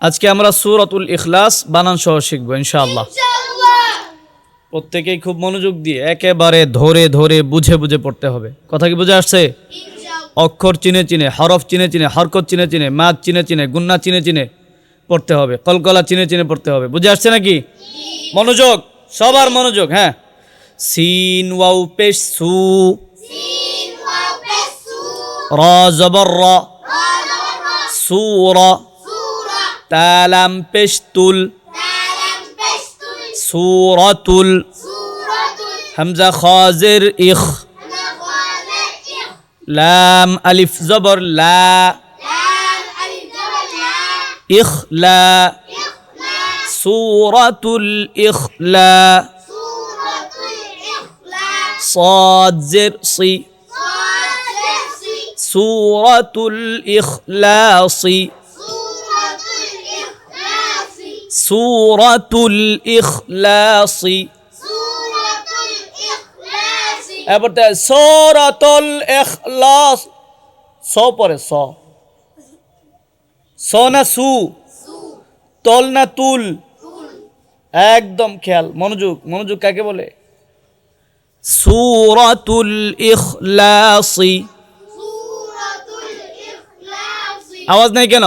আজকে আমরা সূরাতুল ইখলাস বানান সহ শিখব ইনশাআল্লাহ। প্রত্যেকেই খুব মনোযোগ দিয়ে একেবারে ধরে ধরে বুঝে বুঝে পড়তে হবে। কথা কি বুঝে আসছে? অক্ষর চিনে চিনে, হরফ চিনে চিনে, হরকত চিনে চিনে, মাদ চিনে চিনে, গুন্না চিনে চিনে পড়তে হবে, কলকলা চিনে চিনে পড়তে হবে। বুঝে আসছে নাকি? মনোযোগ, সবার মনোযোগ। হ্যাঁ, সিন ওয়াও পেশ সু, রা জবর রা, সূরা, তা লাম পেশ তুল, সূরাতুল, হামজা খা জের ইখ, লাম আলিফ জবর লা, ইখলা, সূরাতুল ইখলা, صاد زر صي، سورة الإخلاص، سورة الإخلاص، এবারে সূরাতুল ইখলাস, স পরে স, স না সু, তল না তুল, একদম খেয়াল, মনোযোগ। মনোযোগ কাকে বলে? সূরাতুল ইখলাস। আওয়াজ নাই কেন?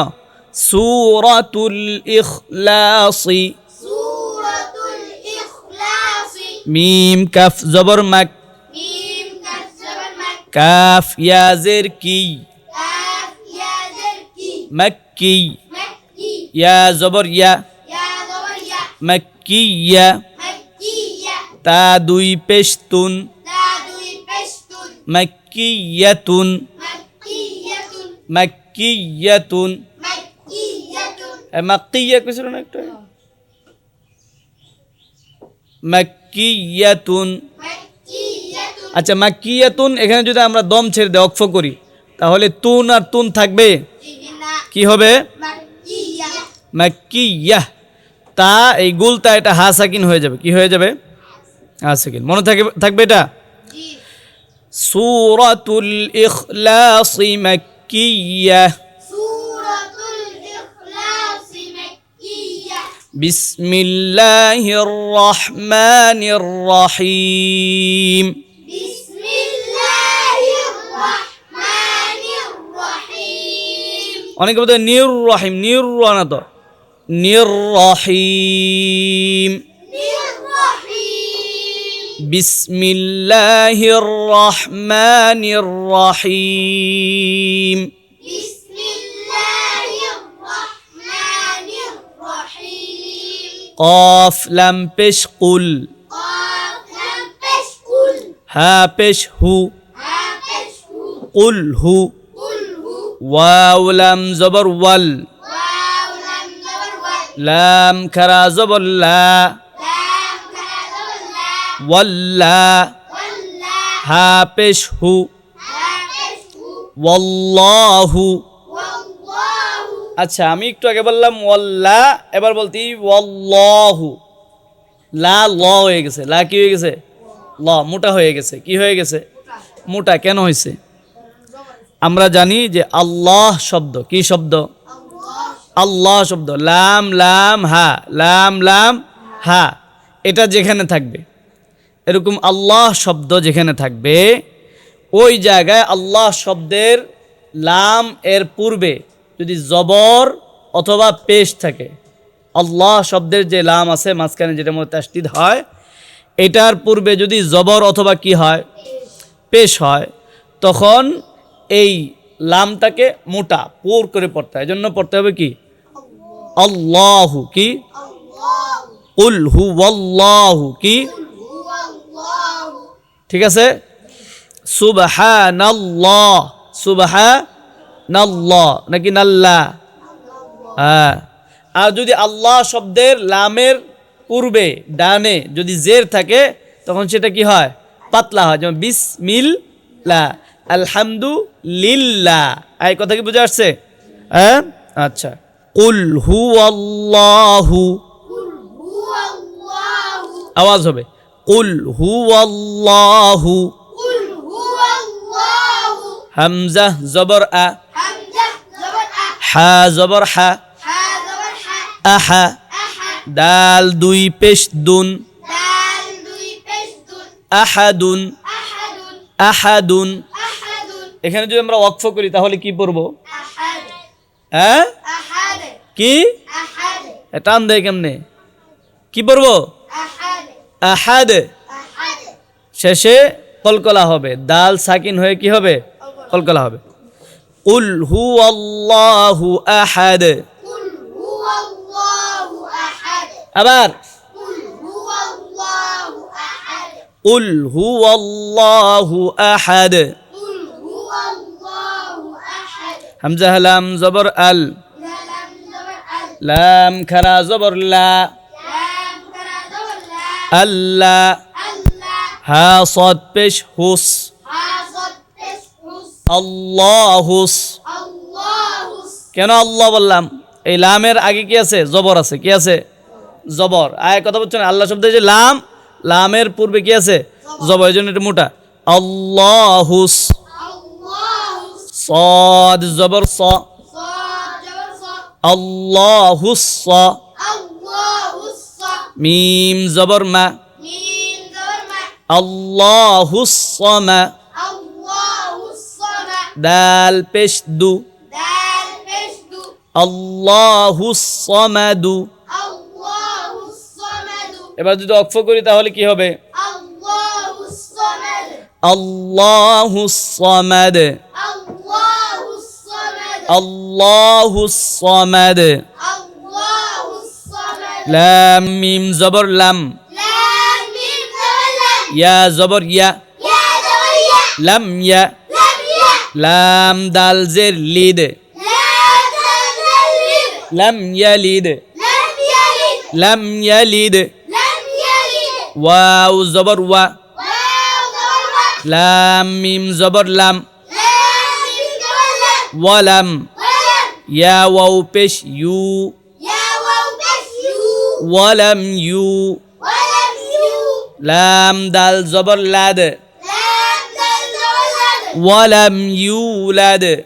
সূরাতুল ইখলাস। মিম কাফ জবর মাক, কাফ ইয়া জের কি, মক্কি, ইয়া জবর ইয়া, মক্কিয়া, তা দুই পেশতুন, মক্কিয়াতুন, মক্কিয়াতুন, মক্কিয়া কইছিল না একটা, মক্কিয়াতুন। আচ্ছা, মক্কিয়াতুন এখানে যদি আমরা দম ছেড়ে দেই, অক্ফ করি, তাহলে তুন আর তুন থাকবে, কি হবে? মক্কিয়া। তা এই গুলতা এটা হা সাকিন হয়ে যাবে। কি হয়ে যাবে? হা সাকিন। মনে থাকবে এটা? সূরাতুল ইখলাস মাক্কিয়া, বিসমিল্লাহির রহমানির রহিম, অনেকে বলতে নির রহিম, নির না তো, নির রহিম, বিসমিল্লাহির রহমানির রহিম, قاف لام পেশ কুল, হা পেশ হু, কুল হু, ওয়াও লাম জবর ওয়াল, লাম খারা জবর লা, ওয়াল্লা, হা পেশ হু, ওয়াল্লাহু। আচ্ছা, আমি একটু আগে বললাম ওয়াল্লা, এবার বলতি ওয়াল্লাহু। লা ল হয়ে গেছে, লা কি হয়ে গেছে? ল, মোটা হয়ে গেছে। কি হয়ে গেছে? মোটা। কেন হয়েছে? আমরা জানি যে আল্লাহ শব্দ কি শব্দ? আল্লাহ শব্দ, লাম লাম হা, লাম লাম হা, এটা যেখানে থাকবে, এরকম আল্লাহ শব্দ যেখানে থাকবে, ওই জায়গায় আল্লাহ শব্দের লাম এর পূর্বে যদি জবর অথবা পেশ থাকে, আল্লাহ শব্দের যে লাম আছে মাঝখানে যেটার মধ্যে তাসদিদ হয়, এটার পূর্বে যদি জবর অথবা কি হয়? পেশ হয়, তখন এই লামটাকে মোটা পুর করে পড়তে হয়। এজন্য পড়তে হবে কি? আল্লাহু। কি? কুল হুয়াল্লাহু। কি? ঠিক আছে? সুবহানাল্লাহ, সুবহানাল্লাহ নাকি নাল্লাহ? হ্যাঁ। আর যদি আল্লাহ শব্দের লামের পূর্বে ডানে যদি জের থাকে, তখন সেটা কি হয়? পাতলা হয়। যেমন বিসমিল্লাহ, আলহামদুলিল্লাহ। এই কথা কি বুঝে আসছে? হ্যাঁ, আচ্ছা। কুল হুয়াল্লাহু, আওয়াজ হবে কুল হুয়াল্লাহু, হামজা জবর আ, হা জবর হা, আহা দাল দুই পেশ দুন আহাদুন আহাদুন এখানে যদি আমরা ওয়াকফ করি তাহলে কি পড়বো হ্যাঁ কি টান দেয় কেমনে কি পড়বো আহাদ শেষে কলকলা হবে দাল সাকিন হয়ে কি হবে কলকলা হবে কুল হুয়াল্লাহু আহাদ আবার কুল হুয়াল্লাহু আহাদ হামজা লাম জবর আল লাম খারা জবর লা আল্লাহ হা সদ পেশ হুস আল্লাহুস কেন আল্লাহ বললাম এই লামের আগে কি আছে জবর আছে কি আছে জবর আয় কথা বলছেন আল্লাহ শব্দ যে লাম লামের পূর্বে কি আছে জবর এই জন্য এটা মোটা আল্লাহুস صاد زبر صا الله الصا ميم زبر ما الله الصما دال পেশ দু الله الصمد এবার যদি অক্ফ করি তাহলে কি হবে الله الصمد الله الصمد لام ميم زبر لم يا زبر يا لم يا لام دال زر ليد لم يلد لم يلد واو زبر وا لام ميم زبر لم ولم يا واو পেশ ইউ ولم يو لام دال زبر لد ولم يولد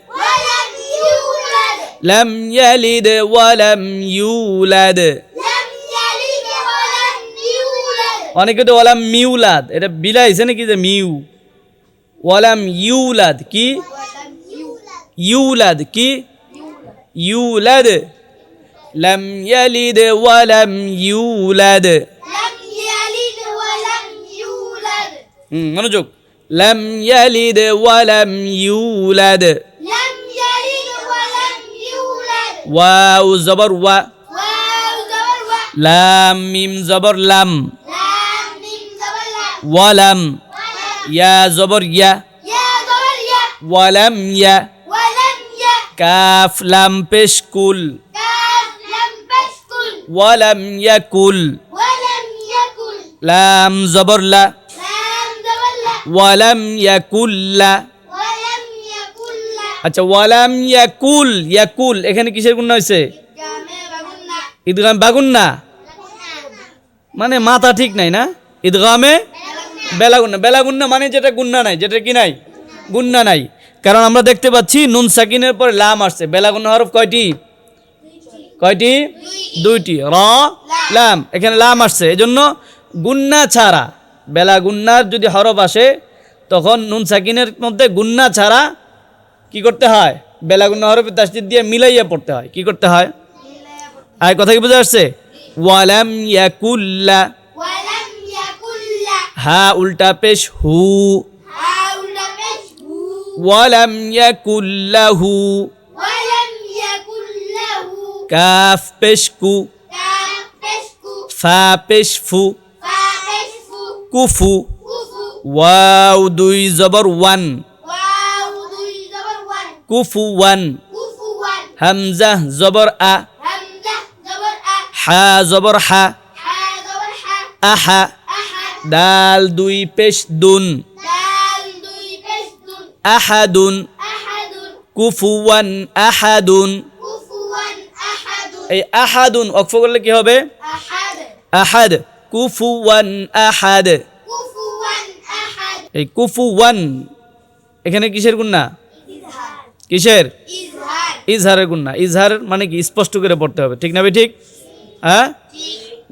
لم يلد ولم يولد অনেকে তো ওয়ালাম মিউলাদ এটা বিলাইছে নাকি যে মিউ ওয়ালাম ইউলাদ কি يولد كي يولد لم يلد ولم يولد منوجوك لم يلد ولم يولد واو زبر و لام ميم زبر لم ولم يا زبر يا ولم يا কাফ লাম পেশ কুল ওয়ালাম ইয়াকুল লাম জবর লা ওয়ালাম ইয়াকুল্লা আচ্ছা ওয়ালাম ইয়াকুল ইয়াকুল এখানে কিসের গুণনা হয়েছে ঈদগামে বাগুন্না মানে মাথা ঠিক নাই না ঈদগামে বেলাগুন্না বেলাগুন্না মানে যেটা গুন্না নাই যেটা কি নাই গুন্না নাই কারণ আমরা দেখতে পাচ্ছি নুন সাকিনের পরে লাম আসছে বেলাগুন্না হরফ কয়টি কয়টি দুইটি র লাম এখানে লাম আসছে এজন্য গুন্না ছাড়া বেলাগুন্নার যদি হরফ আসে তখন নুন সাকিনের মধ্যে গুন্না ছাড়া কি করতে হয় বেলাগুন্না হরফের তাসদীদ দিয়ে মিলাইয়া পড়তে হয় কি করতে হয় আর কথা কি বুঝা আসছে ওয়ালাম ইয়াকুল্লা হা উল্টা পেশ হু ওয়ালাম ইয়াকুল্লাহু কাফ পেশ কু ফা পেশ ফু কুফু ওয়াও দুই জবর ওয়ান কুফু ওয়ান হামজা জবর আ হা জবর হা আহা দাল দুই পেশ দুন আহাদুন কুফুওয়ান আহাদুন এই আহাদুন ওয়াকফ করলে কি হবে আহাদ কুফুওয়ান আহাদ এই কুফুওয়ান এখানে কিসের গুণনা কিসের ইজহারের গুণনা ইজহার মানে কি স্পষ্ট করে পড়তে হবে ঠিক না ভাই ঠিক হ্যাঁ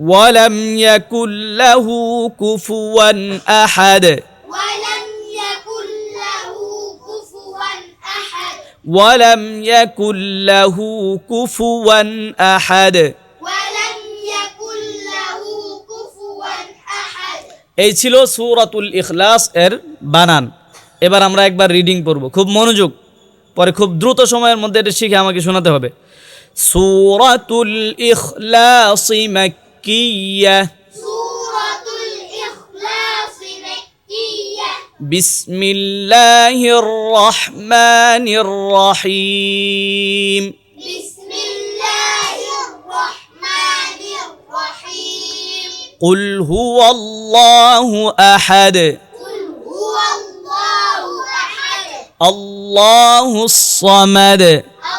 ওয়ালাম ইয়াকুল লাহু কুফুয়ান আহাদ ولم يكن له كفوا أحد ওয়ালাম ইয়াকুল লাহু কুফুয়ান আহাদ ولم يكن له كفوا أحد এই ছিল সূরাতুল ইখলাস এর বানান। এবার আমরা একবার রিডিং পড়ব, খুব মনোযোগ, পরে খুব দ্রুত সময়ের মধ্যে এটা শিখে আমাকে শোনাতে হবে। সূরাতুল ইখলাস মাক্কিয়্যা سورة الإخلاص مكية বিসমিল্লাহির রহমানির রহিম بسم الله الرحمن الرحيم কুল হুয়াল্লাহু আহাদ قل هو الله أحد আল্লাহুস সামাদ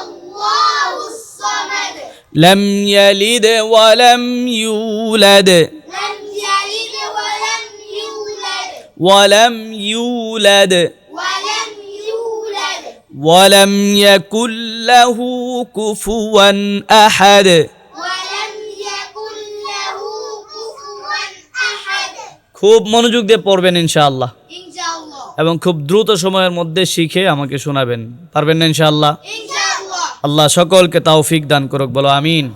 الله الصمد লাম ইয়ালিদ ওয়া লাম ইউলাদ لم يلد ولم يولد ওয়ালাম ইউলাদ ولم يولد ওয়ালাম ইয়াকুল লাহু কুফুয়ান আহাদ। ولم يكن له كفوا أحد খুব মনোযোগ দিয়ে পড়বেন ইনশাআল্লাহ, إن شاء الله এবং খুব দ্রুত সময়ের মধ্যে শিখে আমাকে শোনাবেন। পারবেন না ইনশাআল্লাহ? إن شاء الله আল্লাহ সকলকে তৌফিক দান করুক, বলো আমিন।